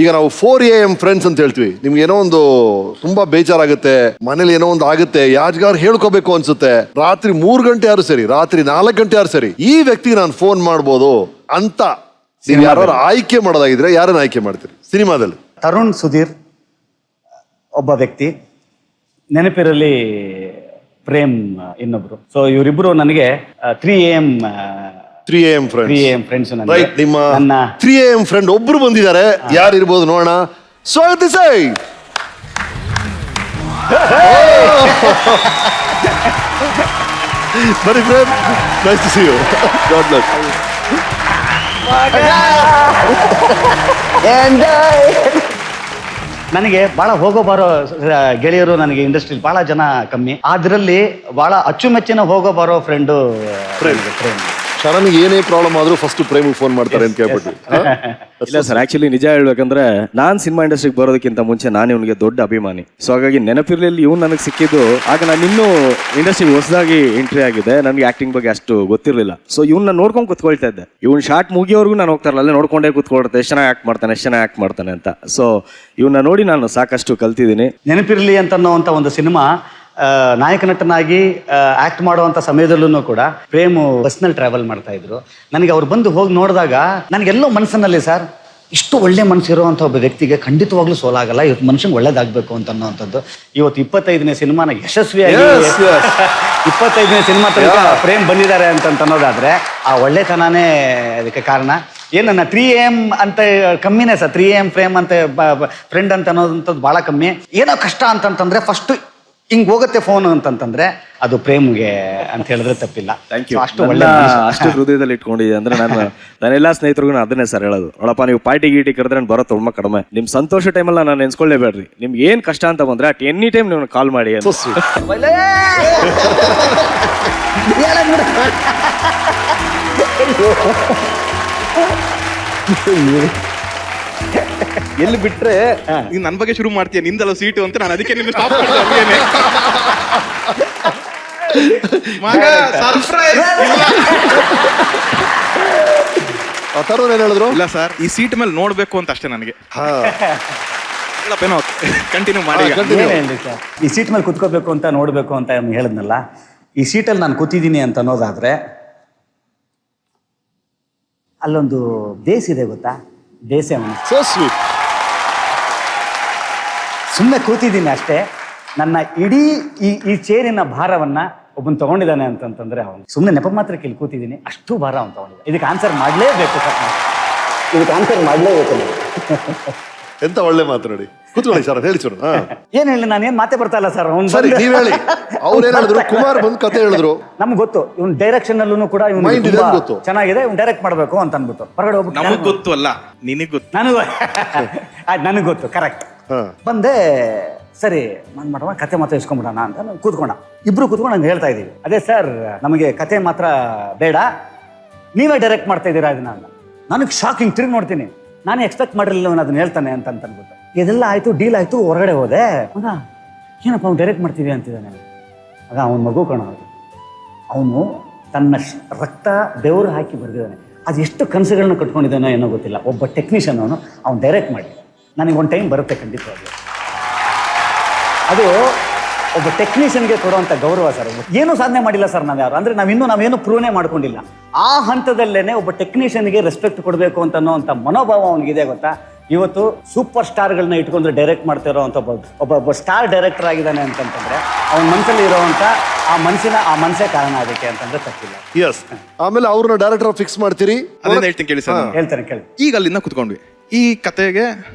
ಈಗ ನಾವು 4 AM friends ಅಂತ ಹೇಳ್ತೀವಿ. ನಿಮ್ಗೆ ಏನೋ ಒಂದು ತುಂಬಾ ಬೇಜಾರಾಗುತ್ತೆ, ಮನೇಲಿ ಏನೋ ಒಂದು ಆಗುತ್ತೆ, ಯಾರಿಗಾರು ಹೇಳ್ಕೋಬೇಕು ಅನ್ಸುತ್ತೆ, ರಾತ್ರಿ 3 ಗಂಟೆ ಯಾರು ಸರಿ, ರಾತ್ರಿ 4 ಗಂಟೆ ಯಾರು ಸರಿ, ಈ ವ್ಯಕ್ತಿಗೆ ನಾನು ಫೋನ್ ಮಾಡ್ಬೋದು ಅಂತ ನೀವು ಯಾರು ಆಯ್ಕೆ ಮಾಡೋದಾಗಿದ್ರೆ ಯಾರನ್ನ ಆಯ್ಕೆ ಮಾಡ್ತೀರಿ ಸಿನಿಮಾದಲ್ಲಿ? ತರುಣ್ ಸುಧೀರ್ ಒಬ್ಬ ವ್ಯಕ್ತಿ, ನೆನಪಿರಲಿ ಪ್ರೇಮ್ ಇನ್ನೊಬ್ರು. ಸೊ ಇವರಿಬ್ರು ನನಗೆ 3 AM 3 AM ಫ್ರೆಂಡ್ಸ್. ರೈಟ್, ನಿಮ್ಮ 3 AM ಫ್ರೆಂಡ್ ಒಬ್ರು ಬಂದಿದ್ದಾರೆ, ಯಾರು ಇರ್ಬೋದು ನೋಡೋಣ. ಸ್ವಾಗತಿಸೈ. ಬನ್ನಿ friend, nice to see you. God bless. ನನಗೆ ಬಹಳ ಹೋಗೋ ಬರೋ ಗೆಳೆಯರು ನನಗೆ ಇಂಡಸ್ಟ್ರಿಲಿ ಬಹಳ ಜನ ಕಮ್ಮಿ, ಅದರಲ್ಲಿ ಬಹಳ ಅಚ್ಚುಮೆಚ್ಚಿನ ಹೋಗೋ ಬರೋ ಫ್ರೆಂಡು ಪ್ರೇಮ್. ಶರಣ್ಗೆ ಏನೇ ಪ್ರಾಬ್ಲಮ್ ಆದ್ರೂ ಫಸ್ಟ್ ಪ್ರೇಮಿಗೆ ಫೋನ್ ಮಾಡ್ತಾರೆ ಅಂತ ಕೇಳ್ಬಿಟ್ಟು. ಇಲ್ಲ ಸರ್, ಆಕ್ಚುಲಿ ನಿಜ ಹೇಳ್ಬೇಕಂದ್ರೆ ನಾನ್ ಸಿನಿಮಾ ಇಂಡಸ್ಟ್ರಿಗೆ ಬರೋದಕ್ಕಿಂತ ಮುಂಚೆ ನಾನು ಇವನಿಗೆ ದೊಡ್ಡ ಅಭಿಮಾನಿ. ಸೊ ಹಾಗಾಗಿ ನೆನಪಿರ್ಲಿಲ್ಲ ಇವ್ನು ನನಗೆ ಸಿಕ್ಕಿದ್ದು ಆಗ ನಾನು ಇನ್ನೂ ಇಂಡಸ್ಟ್ರಿಗೆ ಹೊಸದಾಗಿ ಎಂಟ್ರಿ ಆಗಿದೆ, ನನಗೆ ಆಕ್ಟಿಂಗ್ ಬಗ್ಗೆ ಅಷ್ಟು ಗೊತ್ತಿರಲಿಲ್ಲ. ಸೊ ಇವ್ನ ನೋಡ್ಕೊಂಡು ಕುತ್ಕೊಳ್ತಾ ಇದ್ದೆ. ಇವ್ನ ಶಾರ್ಟ್ ಮುಗಿಯೋವರೆಗೂ ನಾನು ಹೋಗ್ತಾರಲ್ಲ ಅಲ್ಲೇ ನೋಡ್ಕೊಂಡೇ ಕುತ್ಕೊಳ್ತೆ, ಎಷ್ಟು ಚೆನ್ನಾಗಿ ಆಕ್ಟ್ ಮಾಡ್ತಾನೆ ಅಂತ. ಸೊ ಇವನ್ನ ನೋಡಿ ನಾನು ಸಾಕಷ್ಟು ಕಲ್ತಿದ್ದೀನಿ. ನೆನಪಿರಲಿ ಅಂತನ್ನುವಂಥ ಒಂದು ಸಿನಿಮಾ ನಾಯಕ ನಟನಾಗಿ ಆಕ್ಟ್ ಮಾಡುವಂಥ ಸಮಯದಲ್ಲೂ ಕೂಡ ಪ್ರೇಮು ಬಸ್ನಲ್ಲಿ ಟ್ರಾವೆಲ್ ಮಾಡ್ತಾ ಇದ್ರು. ನನಗೆ ಅವ್ರು ಬಂದು ಹೋಗಿ ನೋಡಿದಾಗ ನನಗೆಲ್ಲೋ ಮನಸ್ಸಿನಲ್ಲಿ ಸರ್, ಇಷ್ಟು ಒಳ್ಳೆ ಮನಸ್ಸಿರುವಂಥ ಒಬ್ಬ ವ್ಯಕ್ತಿಗೆ ಖಂಡಿತವಾಗ್ಲೂ ಸೋಲಾಗಲ್ಲ, ಇವತ್ತು ಮನುಷ್ಯಂಗೆ ಒಳ್ಳೇದಾಗಬೇಕು ಅಂತ ಅನ್ನೋವಂಥದ್ದು. ಇವತ್ತು 25ನೇ ಸಿನಿಮಾನ ಯಶಸ್ವಿಯಾಗಿ 25ನೇ ಸಿನಿಮಾ ತನಕ ಪ್ರೇಮ್ ಬಂದಿದ್ದಾರೆ ಅಂತ ಅನ್ನೋದಾದ್ರೆ ಆ ಒಳ್ಳೆತನನೇ ಅದಕ್ಕೆ ಕಾರಣ. ಏನನ್ನ 3 AM ಅಂತ ಕಮ್ಮಿನೇ ಸರ್, 3 AM ಫ್ರೇಮ್ ಅಂತ ಫ್ರೆಂಡ್ ಅಂತ ಅನ್ನೋದಂಥದ್ದು ಭಾಳ ಕಮ್ಮಿ. ಏನೋ ಕಷ್ಟ ಅಂತಂತಂದ್ರೆ ಫಸ್ಟ್ ಹಿಂಗ್ ಹೋಗುತ್ತೆ ಫೋನ್ ಅಂತಂತಂದ್ರೆ ಅದು ಪ್ರೇಮ್ಗೆ ಅಂತ ಹೇಳಿದ್ರೆ ತಪ್ಪಿಲ್ಲ. ಅಷ್ಟು ಒಳ್ಳೆ ಅಷ್ಟು ಹೃದಯದಲ್ಲಿ ಇಟ್ಕೊಂಡಿದ್ದೆ ಅಂದ್ರೆ ನನ್ನೆಲ್ಲ ಸ್ನೇಹಿತರಿಗೂ ಅದನ್ನೇ ಸರ್ ಹೇಳೋದು. ನೋಡಪ್ಪ, ನೀವು ಪಾರ್ಟಿ ಗೀಟಿ ಕರೆದ್ರೆ ಬರೋ ತುಂಬ ಕಡಿಮೆ, ನಿಮ್ ಸಂತೋಷ ಟೈಮಲ್ಲ ನಾನು ನೆನ್ಸ್ಕೊಳ್ಳೇಬೇಡ್ರಿ. ನಿಮ್ಗೆ ಏನ್ ಕಷ್ಟ ಅಂತ ಬಂದ್ರೆ ಅಟ್ ಎನಿ ಟೈಮ್ ನೀವು ಕಾಲ್ ಮಾಡಿ. ಎಲ್ಲಿ ಬಿಟ್ರೆ ನೀನ್ ನನ್ ಬಗ್ಗೆ ಶುರು ಮಾಡ್ತೀಯ, ನಿಂದಲ್ಲ ಸೀಟು ಅಂತ ನಾನು ಅದಕ್ಕೆ ನಿನ್ನ ಸ್ಟಾಪ್ ಮಾಡಿದೆ. ಮಗ ಸರ್ಪ್ರೈಸ್. ತರುಣ್ ಏನ್ ಹೇಳಿದ್ರು? ಇಲ್ಲ ಸರ್, ಈ ಸೀಟ್ ಮೇಲೆ ನೋಡ್ಬೇಕು ಅಂತ ಅಷ್ಟೇ ನನಗೆ. ಕಂಟಿನ್ಯೂ ಮಾಡಿ. ಈ ಸೀಟ್ ಮೇಲೆ ಕುತ್ಕೋಬೇಕು ಅಂತ ನೋಡ್ಬೇಕು ಅಂತ ಹೇಳಿದ್ನಲ್ಲ, ಈ ಸೀಟಲ್ಲಿ ನಾನು ಕೂತಿದ್ದೀನಿ ಅಂತ ಅನ್ನೋದಾದ್ರೆ ಅಲ್ಲೊಂದು ದೇಶ ಇದೆ ಗೊತ್ತಾ, ದೇಶ. So sweet. ಸುಮ್ಮನೆ ಕೂತಿದ್ದೀನಿ ಅಷ್ಟೇ, ನನ್ನ ಇಡೀ ಈ ಚೇರಿನ ಭಾರವನ್ನ ಒಬ್ಬನ್ ತಗೊಂಡಿದ್ದಾನೆ ಅಂತಂತಂದ್ರೆ ಅವನು ಸುಮ್ಮನೆ ನೆಪ ಮಾತ್ರ ಇಲ್ಲಿ ಕೂತಿದ್ದೀನಿ, ಅಷ್ಟು ಭಾರ ಅವನು ತಗೊಂಡಿದ್ದ. ಇದಕ್ಕೆ ಆನ್ಸರ್ ಮಾಡಲೇಬೇಕು ಸರ್, ಇದಕ್ಕೆ ಆನ್ಸರ್ ಮಾಡಲೇಬೇಕು. ಎಂತ ಒಳ್ಳೆ ಮಾತಾಡಿ. ಕೂತ್ಕೊಳ್ಳಿ ಸರ್, ಹೇಳಿ ಸರ್. ಏನ್ ಹೇಳಿ, ನಾನೇನ್ ಮಾತೇ ಬರ್ತಾ ಇಲ್ಲ ಸರ್. ಸರಿ, ನೀವ್ ಹೇಳಿ. ಅವ್ರು ಏನ್ ಹೇಳಿದ್ರು? ಕುಮಾರ್ ಬಂದು ಕತೆ ಹೇಳಿದ್ರು. ನಮ್ಗೆ ಗೊತ್ತು ಇವ್ನ ಡೈರೆಕ್ಷನ್ ಅಲ್ಲೂ ಕೂಡ ಗೊತ್ತು, ಚೆನ್ನಾಗಿದೆ, ಇವ್ನು ಡೈರೆಕ್ಟ್ ಮಾಡ್ಬೇಕು ಅಂತ ಅನ್ಬಿಟ್ಟು ಹೊರಗಡೆ ಹೋಗ್ಬಿಟ್ಟು ನಮಗ್ ಗೊತ್ತು ಅಲ್ಲ, ನಿನಗ್ ಗೊತ್ತು. ನನಗೆ ಗೊತ್ತು, ಕರೆಕ್ಟ್. ಬಂದೆ, ಸರಿ ನಾನು ಮಾಡುವ ಕತೆ ಮಾತ್ರ ಇಸ್ಕೊಂಡ್ಬಿಡೋಣ ಅಂತ ನಾವು ಕೂತ್ಕೊಂಡ. ಇಬ್ರು ಕೂತ್ಕೊಂಡು ನಂಗೆ ಹೇಳ್ತಾ ಇದೀವಿ, ಅದೇ ಸರ್ ನಮಗೆ ಕತೆ ಮಾತ್ರ ಬೇಡ, ನೀವೇ ಡೈರೆಕ್ಟ್ ಮಾಡ್ತಾ ಇದ್ದೀರಾ ಅದನ್ನ ಅಂತ. ನನಗೆ ಶಾಕಿಂಗ್, ತಿರುಗಿ ನೋಡ್ತೀನಿ, ನಾನು ಎಕ್ಸ್ಪೆಕ್ಟ್ ಮಾಡಿರಲಿಲ್ಲ ಅವನು ಅದನ್ನ ಹೇಳ್ತಾನೆ ಅಂತ ಅಂದ್ಬಿಟ್ಟು. ಇದೆಲ್ಲ ಆಯ್ತು, ಡೀಲ್ ಆಯ್ತು, ಹೊರಗಡೆ ಹೋದೆ. ಮಗ ಏನಪ್ಪ ಅವ್ನು ಡೈರೆಕ್ಟ್ ಮಾಡ್ತೀವಿ ಅಂತಿದ್ದಾನೆ. ಆಗ ಅವನ ಮಗು ಕಾಣೋದು, ಅವನು ತನ್ನ ರಕ್ತ ಬೆವರು ಹಾಕಿ ಬರೆದಿದ್ದಾನೆ. ಅದು ಎಷ್ಟು ಕನಸುಗಳನ್ನ ಕಟ್ಕೊಂಡಿದ್ದಾನೋ ಏನೋ ಗೊತ್ತಿಲ್ಲ. ಒಬ್ಬ ಟೆಕ್ನಿಷಿಯನ್ ಅವ್ನು ಡೈರೆಕ್ಟ್ ಮಾಡಿ ನನಗೆ ಒಂದು ಟೈಮ್ ಬರುತ್ತೆ ಖಂಡಿತವಾಗಿ. ಅದು ಒಬ್ಬ ಟೆಕ್ನಿಷಿಯನ್ಗೆ ಕೊಡುವಂಥ ಗೌರವ ಸರ್. ಏನೂ ಸಾಧನೆ ಮಾಡಿಲ್ಲ ಸರ್ ನಾವು ಯಾರು, ಅಂದರೆ ನಾವೇನು ಪ್ರೂವ್ನೇ ಮಾಡ್ಕೊಂಡಿಲ್ಲ. ಆ ಹಂತದಲ್ಲೇನೆ ಒಬ್ಬ ಟೆಕ್ನಿಷಿಯನ್ಗೆ ರೆಸ್ಪೆಕ್ಟ್ ಕೊಡಬೇಕು ಅಂತ ಅನ್ನೋವಂಥ ಮನೋಭಾವ ಅವನಿಗಿದೆ ಗೊತ್ತಾ. ಇವತ್ತು ಸೂಪರ್ ಸ್ಟಾರ್ಗಳನ್ನ ಇಟ್ಕೊಂಡ್ರೆ ಡೈರೆಕ್ಟ್ ಮಾಡ್ತಾ ಇರೋವಂಥ ಒಬ್ಬ ಸ್ಟಾರ್ ಡೈರೆಕ್ಟರ್ ಆಗಿದ್ದಾನೆ ಅಂತಂತಂದ್ರೆ ಅವನ ಮನಸ್ಸಲ್ಲಿ ಇರೋವಂಥ ಆ ಮನಸ್ಸೇ ಕಾರಣ ಅದಕ್ಕೆ ಅಂತಂದ್ರೆ ತಪ್ಪಿಲ್ಲ. ಎಸ್. ಆಮೇಲೆ ಅವ್ರನ್ನ ಡೈರೆಕ್ಟರ್ ಫಿಕ್ಸ್ ಮಾಡ್ತೀರಿ. ಅದನ್ನ ಹೇಳ್ತೀನಿ ಕೇಳಿ ಸರ್. ಹೇಳ್ತಾರೆ ಕೇಳಿ. ಈಗ ಅಲ್ಲಿಂದ ಕುತ್ಕೊಂಡ್ವಿ. ಈ ಕತೆಗೆ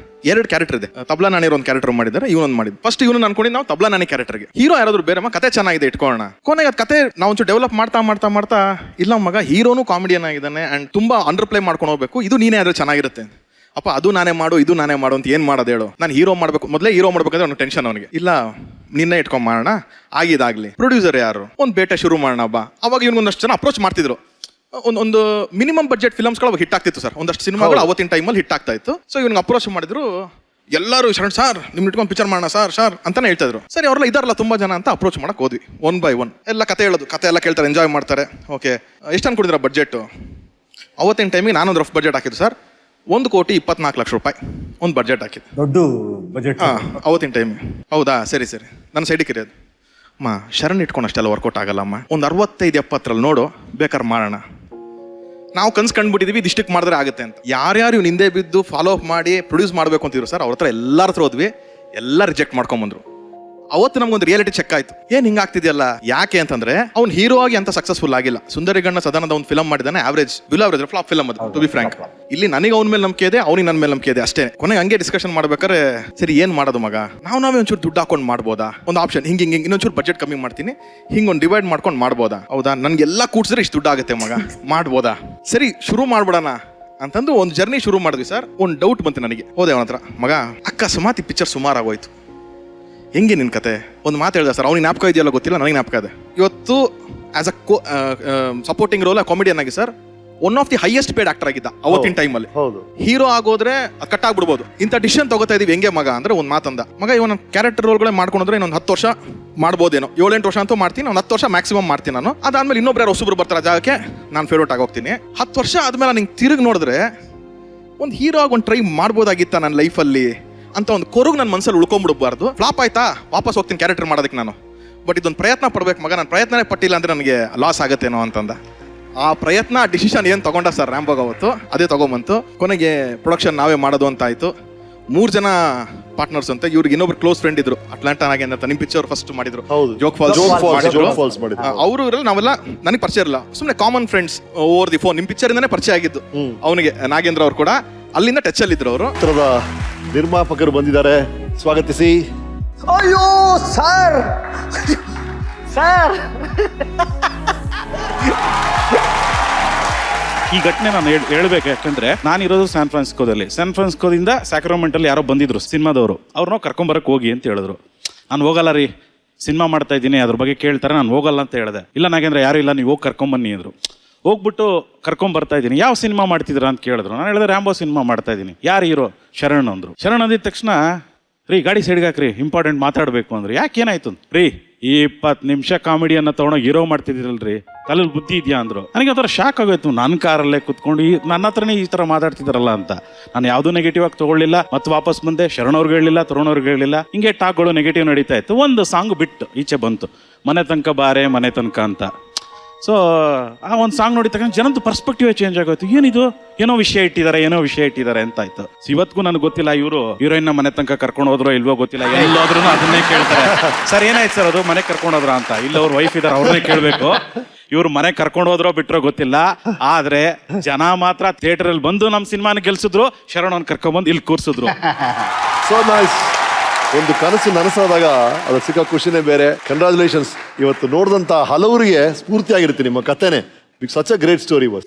2 ಕ್ಯಾರೆಕ್ಟರ್ ಇದೆ. ತಬ್ಲಾ ನಾನಿ ಒಂದು ಕ್ಯಾರೆಕ್ಟರ್ ಮಾಡಿದ್ದಾರೆ, ಇವನೊಂದು ಮಾಡಿದ್ದು. ಫಸ್ಟ್ ಇವನು ಅನ್ಕೊಂಡಿದ್ದು ನಾವು ತಬ್ಲಾ ನಾನಿ ಕ್ಯಾರೆಕ್ಟರ್ಗೆ ಹೀರೋ ಯಾರಾದ್ರೂ ಬೇರೆ ಕತೆ ಚೆನ್ನಾಗಿದೆ ಇಟ್ಕೊಳ್ಳೋಣ. ಕೊನೆಗೆ ಅದು ಕತೆ ನಾವು ಒಂಚೂರು ಡೆವಲಪ್ ಮಾಡ್ತಾ ಇಲ್ಲ ಮಗ ಹೀರೋನು ಕಾಮಿಡಿಯನ್ ಆಗಿದ್ದಾನೆ ಅಂಡ್ ತುಂಬಾ ಅಂಡರ್ ಪ್ಲೇ ಮಾಡ್ಕೊಂಡು ಹೋಗ್ಬೇಕು, ಇದು ನೀನೇ ಆದ್ರೆ ಚೆನ್ನಾಗಿರುತ್ತೆ. ಅಪ್ಪ ಅದು ನಾನೇ ಮಾಡು ಇದು ನಾನೇ ಮಾಡು ಅಂತ ಏನ್ ಮಾಡೋದು ಹೇಳು. ನಾನು ಹೀರೋ ಮಾಡ್ಬೇಕು, ಮೊದಲೇ ಹೀರೋ ಮಾಡ್ಬೇಕಂದ್ರೆ ಅವ್ನು ಟೆನ್ಷನ್ ಅವನಿಗೆ. ಇಲ್ಲ ನಿನ್ನೆ ಇಟ್ಕೊಂಡ್ ಮಾಡೋಣ, ಆಗಿದಾಗ್ಲಿ. ಪ್ರೊಡ್ಯೂಸರ್ ಯಾರು, ಒಂದು ಬೇಟೆ ಶುರು ಮಾಡೋಣ ಬಾ. ಅವಾಗ ಇವನೊಂದಷ್ಟು ಜನ ಅಪ್ರೋಚ್ ಮಾಡ್ತಿದ್ರು. ಒಂದು ಮಿನಿಮಮ್ ಬಡ್ಜೆಟ್ ಫಿಲ್ಮ್ಸ್ಗಳು ಅವಾಗ ಹಿಟ್ ಆಗ್ತಿತ್ತು ಸರ್. ಒಂದಷ್ಟು ಸಿನಿಮಾಗಳು ಅವತ್ತಿನ ಟೈಮಲ್ಲಿ ಹಿಟ್ ಆಗ್ತಾ ಇತ್ತು. ಸೊ ಇವ್ನಿಗೆ ಅಪ್ರೋಚ್ ಮಾಡಿದ್ರು. ಎಲ್ಲರೂ ಶರಣ್ ಸರ್ ನಿಮ್ ಇಟ್ಕೊಂಡು ಪಿಕ್ಚರ್ ಮಾಡೋಣ ಸರ್ ಅಂತಾನೆ ಹೇಳ್ತಾ ಇದ್ರು. ಸರಿ ಅವ್ರೆಲ್ಲ ಇದಾರಲ್ಲ ತುಂಬಾ ಜನ ಅಂತ ಅಪ್ರೋಚ್ ಮಾಡಕ್ ಹೋದ್ವಿ. 1 by 1 ಎಲ್ಲ ಕತೆ ಹೇಳೋದು, ಕತೆ ಎಲ್ಲ ಕೇಳ್ತಾರೆ, ಎಂಜಾಯ್ ಮಾಡ್ತಾರೆ. ಓಕೆ ಎಷ್ಟು ಅನ್ಕೊಂಡಿದ್ರ ಬಡ್ಜೆಟ್? ಅವತ್ತಿನ ಟೈಮಿಗೆ ನಾನೊಂದು ರಫ್ ಬಡ್ಜೆಟ್ ಹಾಕಿದ್ದು ಸರ್, 1,24,00,000 ರೂಪಾಯಿ ಒಂದು ಬಡ್ಜೆಟ್ ಹಾಕಿದ್ದು. ದೊಡ್ಡ ಬಜೆಟ್. ಅವತ್ತಿನ ಟೈಮ್. ಹೌದಾ, ಸರಿ ನನ್ನ ಸೈಡಿಗೆ ಇರೋದು ಅಮ್ಮ ಶರಣ್ ಇಟ್ಕೊಂಡು ಅಷ್ಟೆಲ್ಲ ವರ್ಕೌಟ್ ಆಗಲ್ಲಮ್ಮ, ಒಂದು 65-70 ನೋಡು ಬೇಕಾದ್ರೆ ಮಾಡೋಣ. ನಾವು ಕನ್ಸು ಕಂಡುಬಿಟ್ಟಿದ್ವಿ ಇದಿಷ್ಟಕ್ಕೆ ಮಾಡಿದ್ರೆ ಆಗುತ್ತೆ ಅಂತ. ಯಾರ್ಯಾರು ಇವ್ನು ಹಿಂದೆ ಬಿದ್ದು ಫಾಲೋ ಅಪ್ ಮಾಡಿ ಪ್ರೊಡ್ಯೂಸ್ ಮಾಡಬೇಕು ಅಂತಿದ್ರು ಸರ್, ಅವ್ರ ಹತ್ರ ಎಲ್ಲರ ಹತ್ರ ಹೋದ್ವಿ, ಎಲ್ಲ ರಿಜೆಕ್ಟ್ ಮಾಡ್ಕೊಂಬಂದ್ರು. ಅವತ್ತು ನಮ್ಗೊಂದು ರಿಯಾಲಿಟಿ ಚೆಕ್ ಆಯ್ತು, ಏನ್ ಹಿಂಗಾಗ್ತಿದೆಯಲ್ಲ, ಯಾಕೆ ಅಂತಂದ್ರೆ ಅವ್ನು ಹೀರೋ ಆಗಿ ಅಂತ ಸಕ್ಸಸ್ಫುಲ್ ಆಗಿಲ್ಲ. ಸುಂದರಿಗಣ್ಣ ಸದಾನಂದ ಒಂದು ಫಿಲಮ್ ಮಾಡಿದಾನೆ, ಬಿಲೋ ಅವರೇಜ್ ಫ್ಲಾಪ್ ಫಿಲಮ್ ಅದು, ಟು ಬಿ ಫ್ರಾಂಕ್. ಇಲ್ಲಿ ನನಗೆ ಅವ್ನ ಮೇಲೆ ನಂಬಿಕೆ ಇದೆ, ಅವ್ನಿಗೆ ನನ್ನ ಮೇಲೆ ನಂಬಿಕೆ ಇದೆ ಅಷ್ಟೇ. ಕೊನೆಗೆ ಹಂಗೆ ಡಿಸ್ಕಷನ್ ಮಾಡ್ಬೇಕಾದ್ರೆ ಸರಿ ಏನ್ ಮಾಡೋದು ಮಗ, ನಾವೇ ಒಂಚೂರು ದುಡ್ಡು ಹಾಕೊಂಡು ಮಾಡ್ಬೋದಾ, ಒಂದು ಆಪ್ಷನ್ ಹಿಂಗೆ ಇನ್ನೊಂಚೂರು ಬಜೆಟ್ ಕಮ್ಮಿ ಮಾಡ್ತೀನಿ, ಹಿಂಗೊಂದು ಡಿವೈಡ್ ಮಾಡ್ಕೊಂಡು ಮಾಡ್ಬೋದಾ, ಹೌದಾ ನನ್ಗೆಲ್ಲ ಕೂಡ್ಸಿದ್ರೆ ಇಷ್ಟು ದುಡ್ಡು ಆಗುತ್ತೆ ಮಗ, ಮಾಡ್ಬೋದಾ, ಸರಿ ಶುರು ಮಾಡ್ಬಿಡೋಣ ಅಂತಂದು ಒಂದು ಜರ್ನಿ ಶುರು ಮಾಡಿದ್ವಿ ಸರ್. ಒಂದು ಡೌಟ್ ಬಂತು ನನಗೆ, ಹೋದೆ ಅವನ ಹತ್ರ, ಮಗ ಅಕಸ್ಮಾತ್ ಈ ಪಿಕ್ಚರ್ ಸುಮಾರಾಗೋಯ್ತು, ಹೆಂಗೆ ನಿನ್ನ ಕತೆ? ಒಂದು ಮಾತು ಹೇಳ್ದೆ ಸರ್, ಅವ್ನಿಗೆ ಜ್ಞಾಪಕ ಇದೆಯಲ್ಲ ಗೊತ್ತಿಲ್ಲ, ನನಗೆ ಜ್ಞಾಪಕ ಇದೆ. ಇವತ್ತು as a supporting role comedian ಆಗಿ sir one of the highest paid actor ಆಗಿದ್ದ ಅವತ್ತಿನ ಟೈಮಲ್ಲಿ. ಹೀರೋ ಆಗೋದ್ರೆ ಅದು ಕಟ್ ಆಗ್ಬಿಡ್ಬೋದು, ಇಂಥ ಡಿಸಿಷನ್ ತಗೋತಾ ಇದೀವಿ ಹೆಂಗೆ ಮಗ ಅಂದ್ರೆ ಒಂದು ಮಾತಂದ, ಮಗ ಇವನ ಕ್ಯಾರೆಕ್ಟರ್ ರೋಲ್ಗಳೇ ಮಾಡ್ಕೊಂಡ್ರೆ ಇನ್ನೊಂದು 10 ವರ್ಷ ಮಾಡ್ಬೋದೇನೋ, 7-8 ವರ್ಷ ಅಂತೂ ಮಾಡ್ತೀನಿ, ಒಂದು 10 ವರ್ಷ ಮ್ಯಾಕ್ಸಿಮಮ್ ಮಾಡ್ತೀನಿ ನಾನು. ಅದಾದ್ಮೇಲೆ ಇನ್ನೊಬ್ರು ಯಾರು ಹೊಸಬ್ರು ಬರ್ತಾರೆ ಜಾಗಕ್ಕೆ ನಾನು ಫೇವ್ರೇಟ್ ಆಗೋಗ್ತೀನಿ. 10 ವರ್ಷ ಆದ್ಮೇಲೆ ನಿಂಗೆ ತಿರುಗಿ ನೋಡಿದ್ರೆ ಒಂದು ಹೀರೋ ಆಗಿ ಒಂದು ಟ್ರೈ ಮಾಡ್ಬೋದಾಗಿತ್ತ ನನ್ನ ಲೈಫಲ್ಲಿ ಅಂತ ಒಂದು ಕೊರಗು ನನ್ನ ಮನಸ್ಸಲ್ಲಿ ಉಳ್ಕೊಂಡ್ಬಿಡಬಾರ್ದು. ಫ್ಲಾಪ್ ಆಯ್ತಾ, ವಾಪಸ್ ಹೋಗ್ತೀನಿ ಕ್ಯಾರೆಕ್ಟರ್ ಮಾಡೋದಕ್ಕೆ ನಾನು, ಬಟ್ ಇದೊಂದು ಪ್ರಯತ್ನ ಪಡ್ಬೇಕು ಮಗ, ನಾನು ಪ್ರಯತ್ನನೇ ಪಟ್ಟಿಲ್ಲ ಅಂದರೆ ನನಗೆ ಲಾಸ್ ಆಗುತ್ತೇನೋ ಅಂತಂದ. ಆ ಪ್ರಯತ್ನ ಡಿಸಿಷನ್ ಏನು ತಗೊಂಡ ಸರ್ ರ್ಯಾಂಬೋಗ್ ಅವತ್ತು, ಅದೇ ತಗೊಂಬಂತು. ಕೊನೆಗೆ ಪ್ರೊಡಕ್ಷನ್ ನಾವೇ ಮಾಡೋದು ಅಂತ ಆಯಿತು. 3 ಜನ ಪಾರ್ಟ್ನರ್ಸ್ ಅಂತ, ಇವ್ರಿಗೆ ಇನ್ನೊಬ್ರು ಕ್ಲೋಸ್ ಫ್ರೆಂಡ್ ಇದ್ರು, ಅಟ್ಲಾಂಟಾನಾಗೆ ಅಂತ, ನಿಮ್ಮ ಪಿಕ್ಚರ್ ಫಸ್ಟ್ ಮಾಡಿದ್ರು, ಜೋಗ್ ಫಾಲ್ಸ್ ಅವರು ಇರಲ್ಲ, ನಾವೆಲ್ಲ ನನಗೆ ಪರಿಚಯ ಇರಲ್ಲ, ಸುಮ್ಮನೆ common friends over the phone. ನಿಮ್ಮ ಪಿಕ್ಚರ್ ಇಂದಾನೆ ಪರಿಚಯ ಆಗಿದ್ದು ಅವನಿಗೆ, ನಾಗೇಂದ್ರ ಅವ್ರು ಕೂಡ ಅಲ್ಲಿಂದ ಟಚ್ ಅಲ್ಲಿ ಇದ್ರು. ಅವರು ಚಿತ್ರದ ನಿರ್ಮಾಪಕರು ಬಂದಿದ್ದಾರೆ, ಸ್ವಾಗತಿಸಿ. ಅಯ್ಯೋ ಸರ್, ಈ ಘಟನೆ ನಾನು ಹೇಳ್ಬೇಕು, ಯಾಕಂದ್ರೆ ನಾನಿರೋದು ಸ್ಯಾನ್ ಫ್ರಾನ್ಸಿಸ್ಕೋದಿಂದ ಸ್ಯಾಕ್ರಮೆಂಟಲ್ಲಿ ಯಾರೋ ಬಂದಿದ್ರು ಸಿನಿಮಾದವರು, ಅವ್ರನ್ನ ಕರ್ಕೊಂಬರಕ್ಕೆ ಹೋಗಿ ಅಂತ ಹೇಳಿದ್ರು. ನಾನು ಹೋಗಲ್ಲ ರೀ, ಸಿನಿಮಾ ಮಾಡ್ತಾ ಇದ್ದೀನಿ, ಅದ್ರ ಬಗ್ಗೆ ಕೇಳ್ತಾರೆ, ನಾನು ಹೋಗಲ್ಲ ಅಂತ ಹೇಳಿದೆ. ಇಲ್ಲ ನಾಗೇಂದ್ರ ಯಾರು ಇಲ್ಲ, ನೀವು ಹೋಗಿ ಕರ್ಕೊಂಬನ್ನಿ ಅಂದರು. ಹೋಗ್ಬಿಟ್ಟು ಕರ್ಕೊಂಬರ್ತಾ ಇದ್ದೀನಿ. ಯಾವ ಸಿನಿಮಾ ಮಾಡ್ತಿದ್ರ ಅಂತ ಕೇಳಿದ್ರು. ನಾನು ಹೇಳಿದೆ ರ್ಯಾಂಬೋ ಸಿನಿಮಾ ಮಾಡ್ತಾ ಇದ್ದೀನಿ. ಯಾರು ಹೀರೋ? ಶರಣ್ ಅಂದರು. ಶರಣ್ ಅಂದಿದ ತಕ್ಷಣ ರೀ ಗಾಡಿ ಸೈಡ್ಗೆ ಹಾಕ್ರಿ, ಇಂಪಾರ್ಟೆಂಟ್ ಮಾತಾಡಬೇಕು ಅಂದ್ರೆ. ಯಾಕೆ ಏನಾಯ್ತು ರೀ, ಈ 20 ನಿಮಿಷ ಕಾಮಿಡಿಯನ್ನು ತೊಗೊಂಡೋಗಿ ಹೀರೋ ಮಾಡ್ತಿದ್ದೀರಲ್ರಿ, ತಲೆಯಲ್ಲಿ ಬುದ್ಧಿ ಇದೆಯಾ ಅಂದರು. ನನಗೆ ಒಂಥರ ಶಾಕ್ ಆಗೋಯ್ತು, ನನ್ನ ಕಾರಲ್ಲೇ ಕುತ್ಕೊಂಡು ನನ್ನ ಹತ್ರನೇ ಈ ಥರ ಮಾತಾಡ್ತಿದ್ದಾರಲ್ಲ ಅಂತ. ನಾನು ಯಾವುದೂ ನೆಗೆಟಿವ್ ಆಗಿ ತೊಗೊಳ್ಳಿಲ್ಲ, ಮತ್ತು ವಾಪಸ್ ಬಂದೆ. ಶರಣ್ ಅವ್ರಿಗೆ ಹೇಳಿಲ್ಲ, ತರುಣ್ ಅವ್ರಿಗೆ ಹೇಳಿಲ್ಲ, ಹಿಂಗೆ ಟಾಕ್ಗಳು ನೆಗೆಟಿವ್ ನಡೀತಾ ಇತ್ತು. ಒಂದು ಸಾಂಗ್ ಬಿಟ್ಟು ಈಚೆ ಬಂತು, ಮನೆ ತನಕ ಬಾರೆ ಮನೆ ತನಕ ಅಂತ. ಸೊ ಆ ಒಂದು ಸಾಂಗ್ ನೋಡಿದ ತಕ್ಷಣ ಜನದ ಪರ್ಸ್ಪೆಕ್ಟಿವ್ ಚೇಂಜ್ ಆಗೋಯ್ತು. ಏನಿದು, ಏನೋ ವಿಷಯ ಇಟ್ಟಿದ್ದಾರೆ ಅಂತ ಆಯ್ತು. ಇವತ್ತಿಗೂ ನನಗೆ ಗೊತ್ತಿಲ್ಲ ಇವರು ಹೀರೋಯಿನ್ ಮನೆ ತನಕ ಕರ್ಕೊಂಡು ಹೋದ್ರೋ ಇಲ್ವೋ ಗೊತ್ತಿಲ್ಲ. ಎಲ್ಲೋದ್ರೂ ಅದನ್ನೇ ಕೇಳ್ತಾರೆ, ಸರ್ ಏನಾಯ್ತು ಸರ್ ಅದು ಮನೆ ಕರ್ಕೊಂಡು ಹೋದ್ರ ಅಂತ. ಇಲ್ಲ ಅವ್ರ ವೈಫ್ ಇದಾರೆ, ಅವ್ರನ್ನೇ ಕೇಳಬೇಕು. ಇವ್ರು ಮನೆ ಕರ್ಕೊಂಡು ಹೋದ್ರೋ ಬಿಟ್ರೋ ಗೊತ್ತಿಲ್ಲ, ಆದ್ರೆ ಜನ ಮಾತ್ರ ಥಿಯೇಟರ್ ಅಲ್ಲಿ ಬಂದು ನಮ್ಮ ಸಿನಿಮಾನ ಗೆಲ್ಸಿದ್ರು, ಶರಣ್ ಅವ್ನ ಕರ್ಕೊಂಡ್ಬಂದು ಇಲ್ಲಿ ಕೂರ್ಸಿದ್ರು. So nice. ಒಂದು ಕನಸು ನನಸಾದಾಗ ಅದಕ್ಕೆ ಸಿಕ್ಕ ಖುಷಿನೇ ಬೇರೆ. ಕಂಗ್ರಾಚುಲೇಷನ್ಸ್. ಇವತ್ತು ನೋಡಿದಂಥ ಹಲವರಿಗೆ ಸ್ಫೂರ್ತಿಯಾಗಿರುತ್ತೆ ನಿಮ್ಮ ಕಥೆನೇ. Such a great story was.